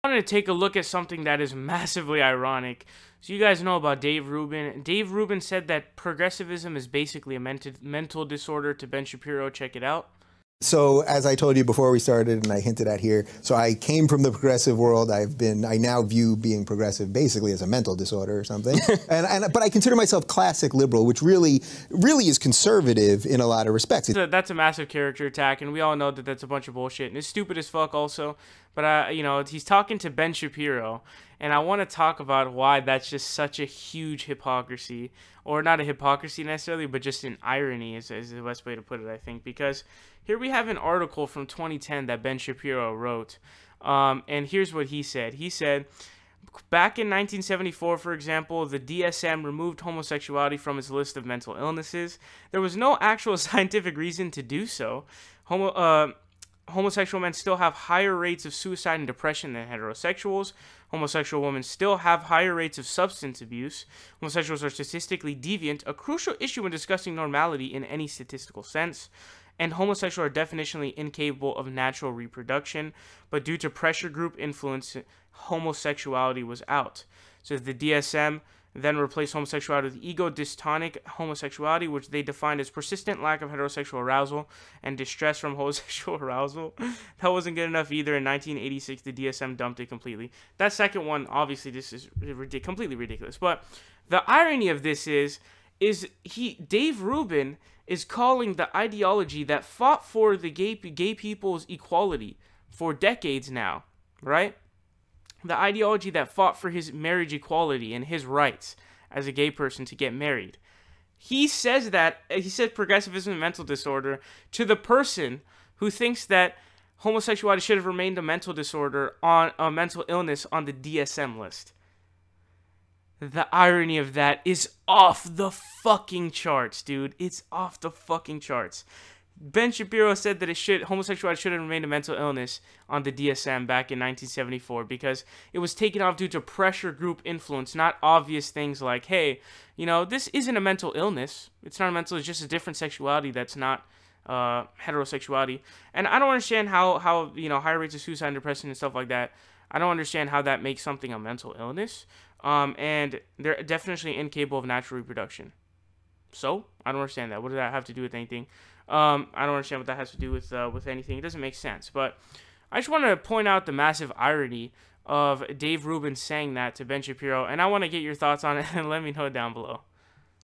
I wanted to take a look at something that is massively ironic. So you guys know about Dave Rubin. Dave Rubin said that progressivism is basically a mental disorder to Ben Shapiro. Check it out. So as I told you before we started, and I hinted at here, so I came from the progressive world. I now view being progressive basically as a mental disorder or something. But I consider myself classic liberal, which really is conservative in a lot of respects. That's a massive character attack, and we all know that that's a bunch of bullshit, and it's stupid as fuck also. But you know, he's talking to Ben Shapiro, and I want to talk about why that's just such a huge hypocrisy, or not a hypocrisy necessarily, but just an irony is the best way to put it, I think, because here we have an article from 2010 that Ben Shapiro wrote, and here's what he said. He said, back in 1974, for example, the DSM removed homosexuality from its list of mental illnesses. There was no actual scientific reason to do so. Homosexual men still have higher rates of suicide and depression than heterosexuals. Homosexual women still have higher rates of substance abuse. Homosexuals are statistically deviant, a crucial issue when discussing normality in any statistical sense. And homosexuals are definitionally incapable of natural reproduction, but due to pressure group influence, homosexuality was out. So the DSM then replaced homosexuality with ego-dystonic homosexuality, which they defined as persistent lack of heterosexual arousal and distress from homosexual arousal. That wasn't good enough either. In 1986, the DSM dumped it completely. That second one, obviously, this is completely ridiculous. But the irony of this is Dave Rubin is calling the ideology that fought for the gay people's equality for decades now, right? The ideology that fought for his marriage equality and his rights as a gay person to get married. He says progressivism is a mental disorder to the person who thinks that homosexuality should have remained a mental disorder on a mental illness on the DSM list. The irony of that is off the fucking charts, dude. It's off the fucking charts. Ben Shapiro said that homosexuality should have remained a mental illness on the DSM back in 1974 because it was taken off due to pressure group influence, not obvious things like, hey, you know, this isn't a mental illness. It's not a mental, it's just a different sexuality that's not heterosexuality. And I don't understand how you know, higher rates of suicide and depression and stuff like that, I don't understand how that makes something a mental illness. And they're definitely incapable of natural reproduction. So, I don't understand that. What does that have to do with anything? I don't understand what that has to do with anything. It doesn't make sense. But I just want to point out the massive irony of Dave Rubin saying that to Ben Shapiro. And I want to get your thoughts on it and let me know down below.